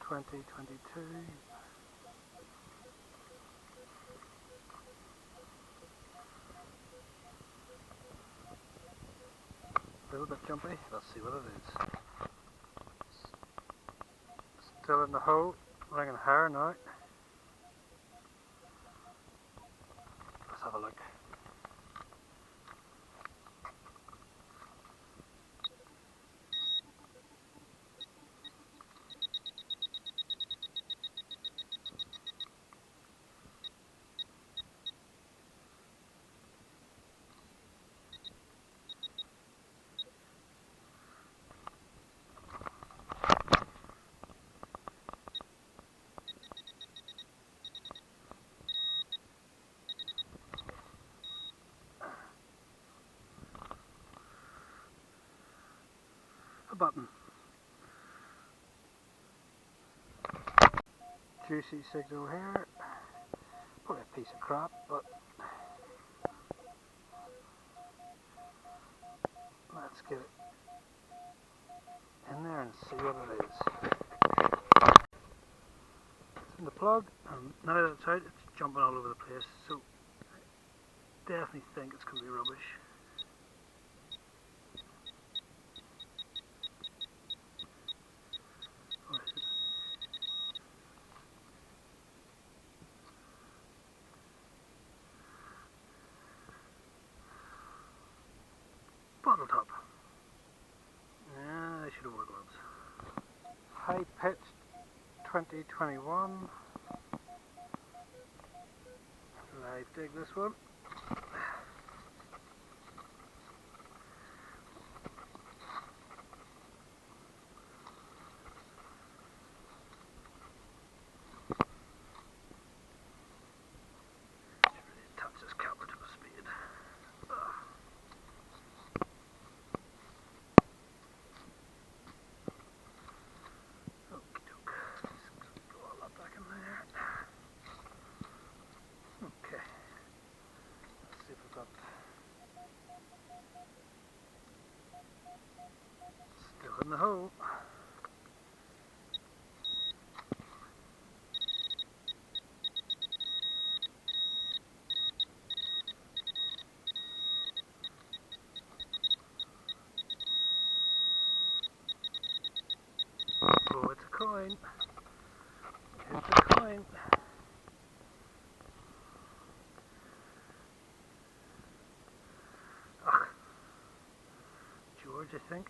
2022. A little bit jumpy. Let's see what it is. Still in the hole, ringing higher now. Let's have a look. A button. Juicy signal here. Probably a piece of crap, but let's get it in there and see what it is. It's in the plug, and now that it's out, it's jumping all over the place, so I definitely think it's going to be rubbish. Or is it? Bottle top. Yeah, I should have worn gloves. High pitched 2021. Live dig this one. Should really touch this camera to a speed. Still in the hole. Oh, it's a coin. It's a coin. Ugh. George, I think.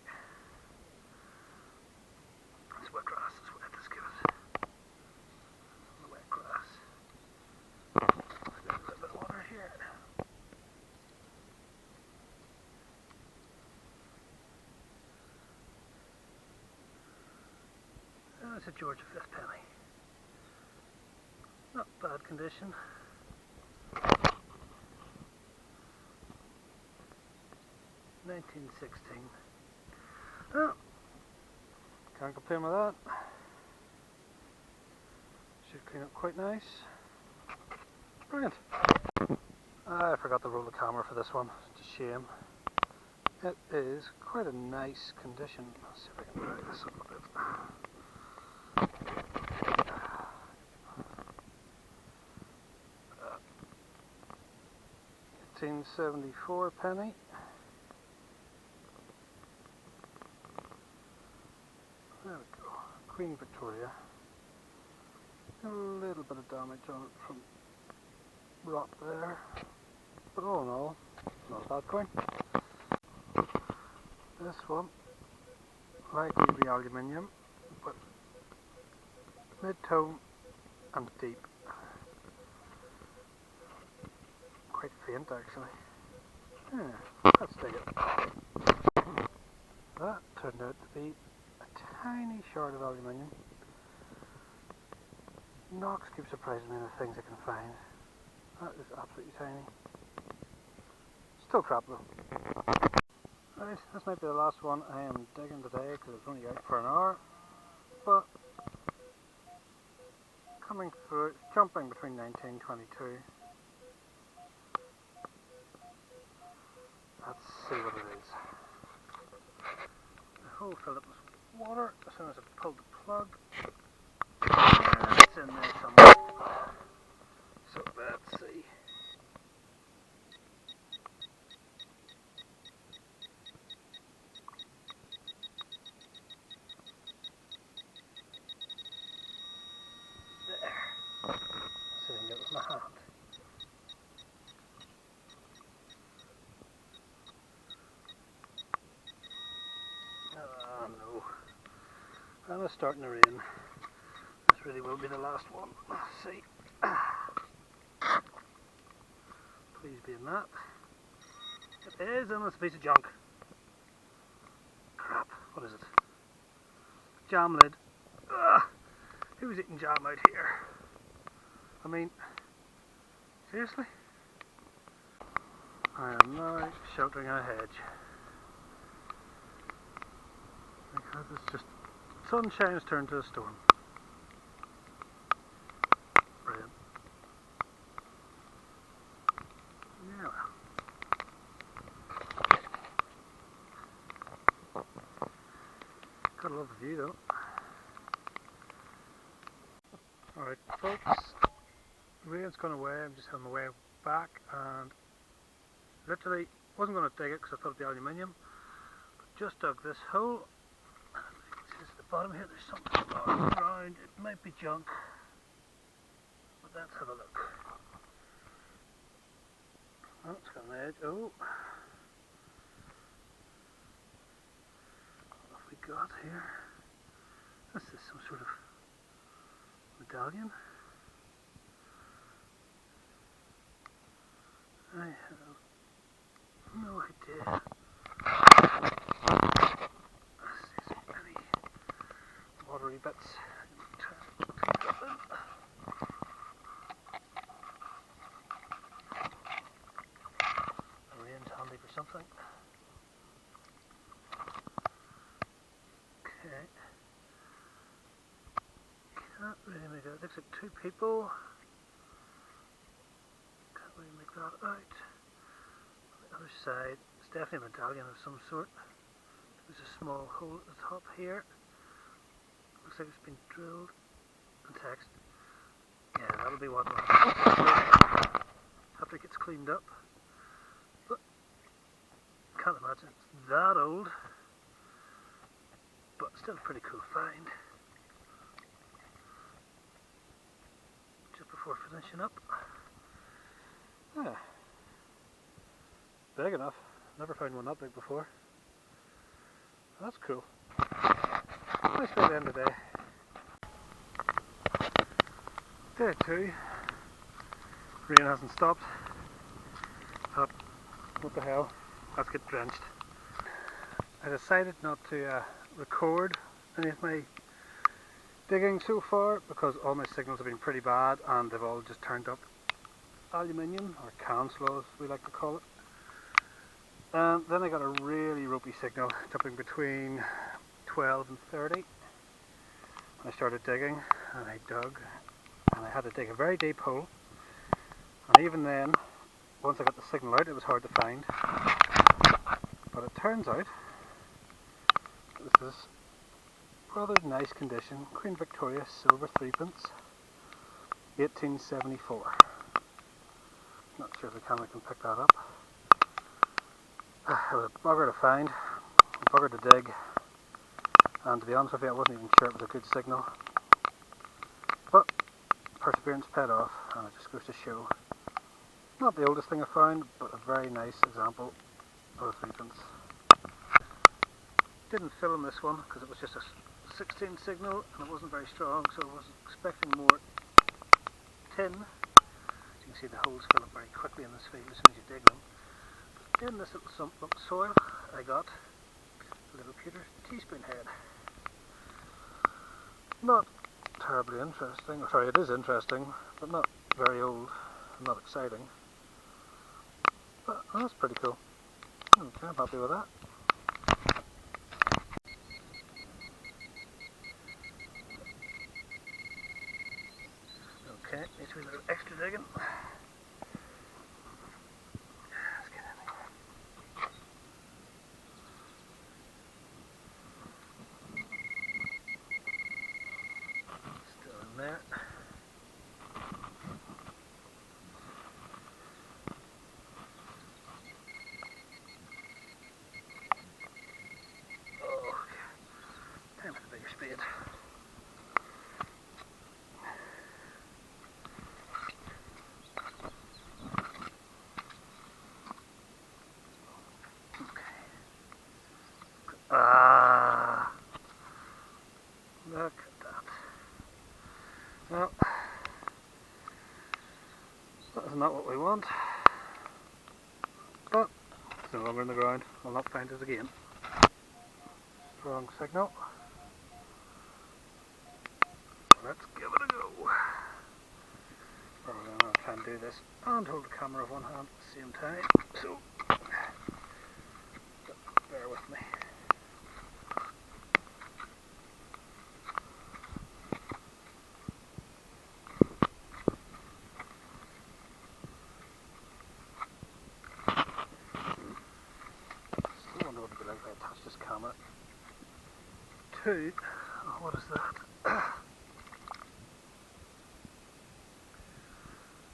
It's wet grass, it's wet, let's give it. The wet grass. A little bit of water here. Oh, it's a George V penny. Not bad condition. $19.16. Oh, can't complain with that. Should clean up quite nice. Brilliant. I forgot to roll the camera for this one. It's a shame. It is quite a nice condition. Let's see if I can drag this up a bit. 1874 penny. There we go. Queen Victoria. A little bit of damage on it from rot there, but all in all, not a bad coin. This one, likely to be aluminium, but mid-tone and deep. Quite faint actually. Yeah, let's dig it. That turned out to be a tiny shard of aluminium. Knox keeps surprising me with the things I can find. That is absolutely tiny. Still crap though. Right, this might be the last one I am digging today because it's only out for an hour. But coming through, it's jumping between 19 and 22. Let's see what it is. The hole filled up with water as soon as I pulled the plug. It's in there somewhere. So let's see. There. See if I can get it with my hand. Oh no. And it's starting to rain. This really will be the last one. Let's see. Please be in that. It is, and it's a piece of junk. Crap. What is it? Jam lid. Ugh. Who's eating jam out here? I mean, seriously? I am now sheltering a hedge. Because it's just, sunshine has turned to a storm. Brilliant. Yeah, well. Gotta love the view though. Alright folks, the rain's gone away, I'm just on my way back and literally wasn't going to dig it because I thought it'd be aluminium, but just dug this hole. At the bottom here there's something around, it might be junk, but let's have a look. Oh, it's got an edge. Oh, what have we got here? This is some sort of medallion. I have no idea. Let's see some pretty watery bits. The rain's handy for something. Okay. Can't really make out. It looks like two people. Can't really make that out. On the other side, it's definitely a medallion of some sort. There's a small hole at the top here. Looks like it's been drilled. And text. Yeah, that'll be what after it gets cleaned up. But can't imagine it's that old. But still a pretty cool find. Just before finishing up. Yeah. Big enough. Never found one that big before. That's cool. Nice way to end the day. Day 2. Rain hasn't stopped. Up. What the hell? Let's get drenched. I decided not to record any of my digging so far because all my signals have been pretty bad and they've all just turned up aluminium, or cancel as we like to call it. And then I got a really ropey signal jumping between 12 and 30. I started digging and I dug and I had to dig a very deep hole, and even then, once I got the signal out, it was hard to find. But it turns out this is rather nice condition, Queen Victoria silver 3-pence, 1874. Not sure if the camera can pick that up. It was a bugger to find, a bugger to dig, and to be honest with you I wasn't even sure it was a good signal. But perseverance paid off, and it just goes to show, not the oldest thing I found, but a very nice example of a 3-pence. Didn't film this one because it was just a 16 signal and it wasn't very strong, so I was expecting more tin. As you can see, the holes fill up very quickly in this field as soon as you dig them. But in this little sump of soil I got a little pewter teaspoon head. Not terribly interesting, or sorry, it is interesting, but not very old and not exciting. But that's pretty cool. Okay, I'm happy with that. Okay, need to do a little extra digging. Let's get in there. Still in there. Well, that's not what we want, but it's no longer in the ground. I'll not find it again. Strong signal. Let's give it a go. We're going to try and do this and hold the camera with one hand at the same time, so bear with me. Still wonder what it would be like if I attach this camera to, oh, what is that?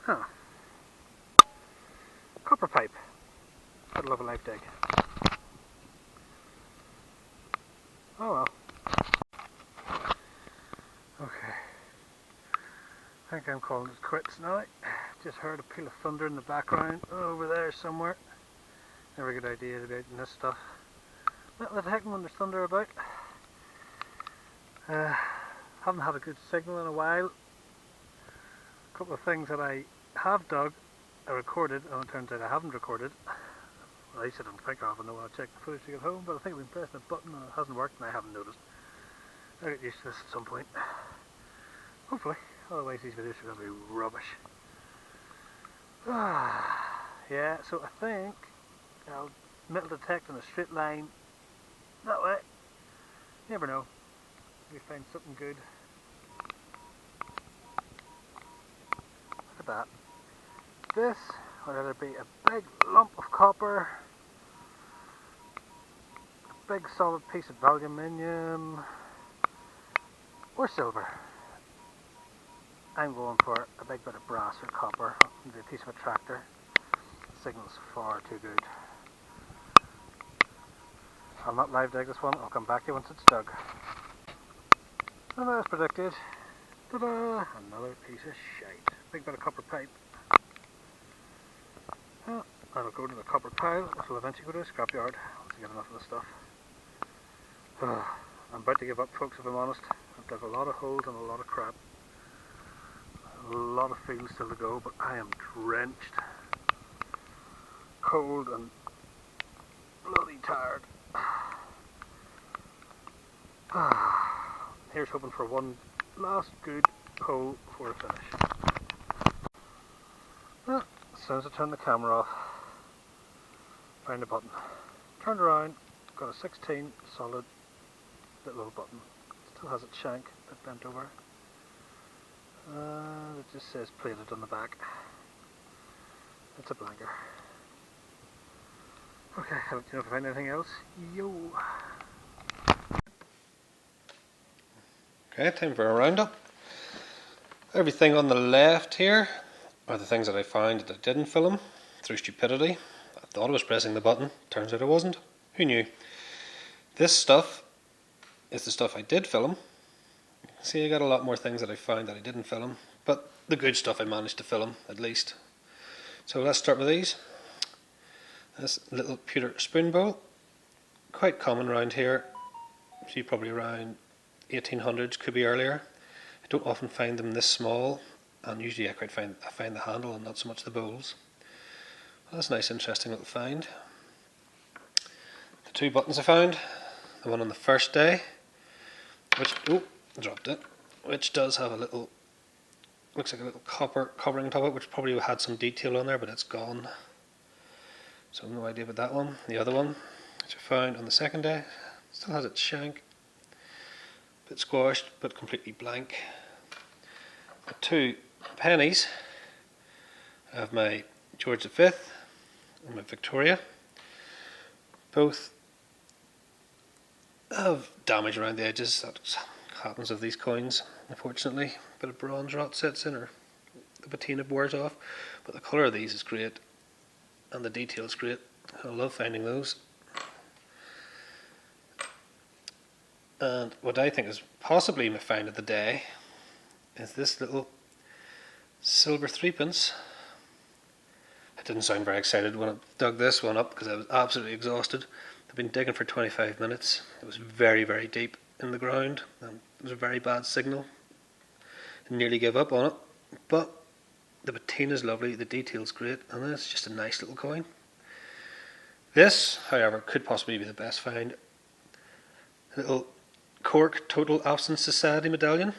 Huh. Copper pipe. I'd love a live dig. Oh well. Okay. I think I'm calling it quits now. Just heard a peal of thunder in the background over there somewhere. Never a good idea to be out in this stuff. Not detecting when there's thunder about. Haven't had a good signal in a while. A couple of things that I have dug, I recorded, and it turns out I haven't recorded. Well, I said I didn't think of, I know when I checked the footage to get home, but I think I've been pressing a button and it hasn't worked and I haven't noticed. I'll get used to this at some point. Hopefully, otherwise these videos are going to be rubbish. Yeah, so I think I'll metal detect in a straight line that way. You never know. Maybe find something good. Look at that. This would either be a big lump of copper, a big solid piece of aluminium, or silver. I'm going for a big bit of brass or copper, maybe a piece of a tractor. The signal's far too good. I'll not live dig this one, I'll come back to you once it's dug. And as predicted, ta-da! Another piece of shite. Big bit of copper pipe. Well, that'll go to the copper pile, which will eventually go to a scrapyard once I get enough of this stuff. I'm about to give up, folks, if I'm honest. I've dug a lot of holes and a lot of crap. A lot of fields still to go, but I am drenched, cold and bloody tired. Here's hoping for one last good hole before I finish. Well, as soon as I turn the camera off, find a button. Turned around, got a 16 solid little button. Still has its shank, a bit bent over. It just says plated on the back. It's a blanker. Okay, I'll let you know if I find anything else. Yo! Okay, time for a roundup. Everything on the left here are the things that I found that I didn't film through stupidity. I thought I was pressing the button, turns out I wasn't. Who knew? This stuff is the stuff I did film. See, I got a lot more things that I found that I didn't film, but the good stuff I managed to film at least. So let's start with these. This little pewter spoon bowl, quite common around here. See, probably around 1800s, could be earlier. I don't often find them this small, and usually I find the handle and not so much the bowls. Well, that's a nice, interesting little find. The two buttons I found, the one on the first day, which dropped it, which does have a little, looks like a little copper covering on top of it, which probably had some detail on there, but it's gone. So no idea about that one. The other one, which I found on the second day, still has its shank, a bit squashed, but completely blank. The two pennies, I have my George V and my Victoria. Both have damage around the edges. That happens with these coins, unfortunately. A bit of bronze rot sets in, or the patina wears off. But the colour of these is great, and the detail is great. I love finding those. And what I think is possibly my find of the day is this little silver 3p. I didn't sound very excited when I dug this one up because I was absolutely exhausted. I've been digging for 25 minutes. It was very, very deep in the ground, and it was a very bad signal nearly give up on it, but the patina is lovely, the detail's great, and it's just a nice little coin. This, however, could possibly be the best find. A little Cork Total Absence Society medallion.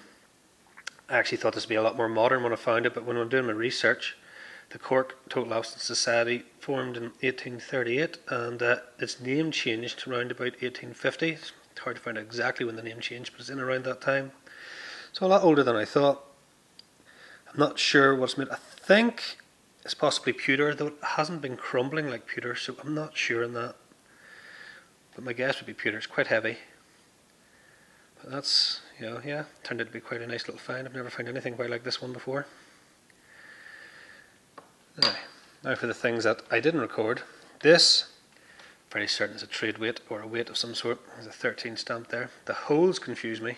I actually thought this would be a lot more modern when I found it, but when I'm doing my research, the Cork Total Absence Society formed in 1838, and its name changed around about 1850. It's hard to find out exactly when the name changed, but it's in around that time. So a lot older than I thought. I'm not sure what's made. I think it's possibly pewter, though it hasn't been crumbling like pewter, so I'm not sure on that. But my guess would be pewter. It's quite heavy. But that's, yeah, turned out to be quite a nice little find. I've never found anything quite like this one before. Now for the things that I didn't record. This, pretty certain is a trade weight or a weight of some sort. There's a 13 stamp there. The holes confuse me.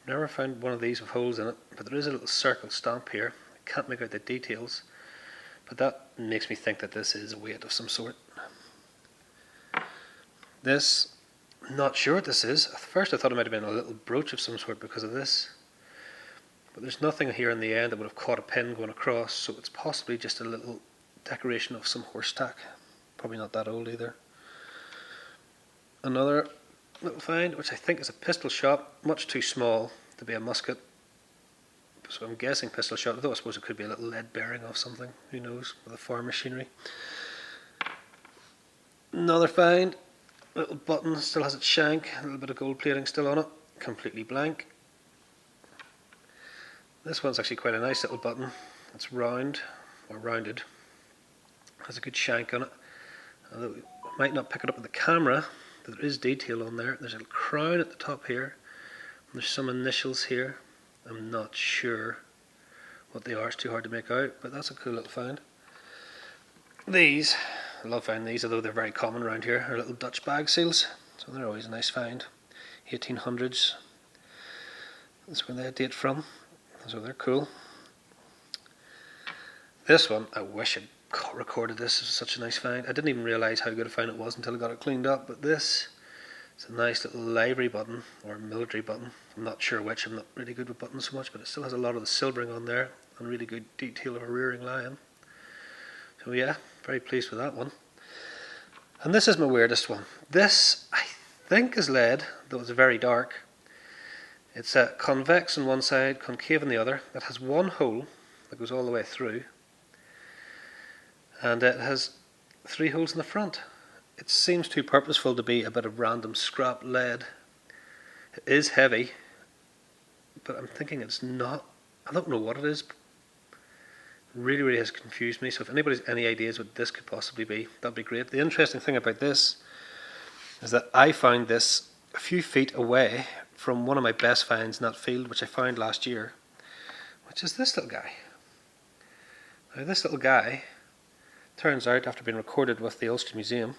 I've never found one of these with holes in it, but there is a little circle stamp here. I can't make out the details, but that makes me think that this is a weight of some sort. This, I'm not sure what this is. At first I thought it might have been a little brooch of some sort because of this. But there's nothing here in the end that would have caught a pin going across, so it's possibly just a little decoration of some horse tack. Probably not that old either. Another little find, which I think is a pistol shot, much too small to be a musket. So I'm guessing pistol shot, although I suppose it could be a little lead bearing of something, who knows, with a farm machinery. Another find, little button, still has its shank, a little bit of gold plating still on it, completely blank. This one's actually quite a nice little button. It's round, or rounded. Has a good shank on it. Although you might not pick it up with the camera, but there is detail on there. There's a little crown at the top here. There's some initials here. I'm not sure what they are. It's too hard to make out, but that's a cool little find. These, I love finding these, although they're very common around here, are little Dutch bag seals. So they're always a nice find. 1800s. That's where they date from. So they're cool. This one, I wish I'd recorded this. It was such a nice find. I didn't even realise how good a find it was until I got it cleaned up. But this is a nice little livery button, or military button. I'm not sure which. I'm not really good with buttons so much, but it still has a lot of the silvering on there and really good detail of a rearing lion. So yeah, very pleased with that one. And this is my weirdest one. This, I think, is lead, though it's very dark. It's convex on one side, concave on the other. It has one hole that goes all the way through, and it has 3 holes in the front. It seems too purposeful to be a bit of random scrap lead. It is heavy, but I'm thinking it's not. I don't know what it is. It really has confused me. So if anybody's any ideas what this could possibly be, that'd be great. The interesting thing about this is that I found this a few feet away from one of my best finds in that field, which I found last year, which is this little guy. Now this little guy, turns out, after being recorded with the Ulster Museum,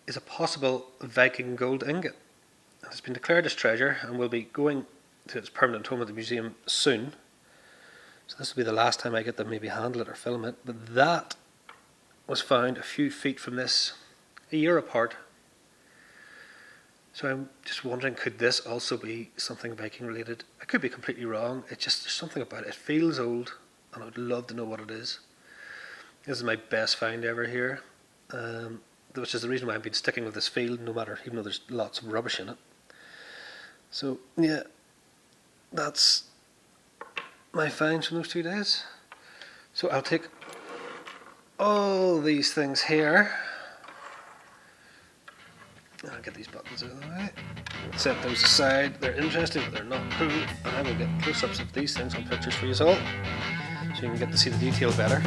is a possible Viking gold ingot. It's been declared as treasure and will be going to its permanent home at the museum soon. So this will be the last time I get to maybe handle it or film it. But that was found a few feet from this, a year apart. So I'm just wondering, could this also be something Viking related? I could be completely wrong. It's just, there's something about it. It feels old, and I would love to know what it is. This is my best find ever here, which is the reason why I've been sticking with this field, no matter, even though there's lots of rubbish in it. So yeah, that's my finds from those 2 days. So I'll take all these things here. I'll get these buttons out of the way. Set those aside. They're interesting, but they're not cool. And I will get close-ups of these things on pictures for you all, so you can get to see the detail better.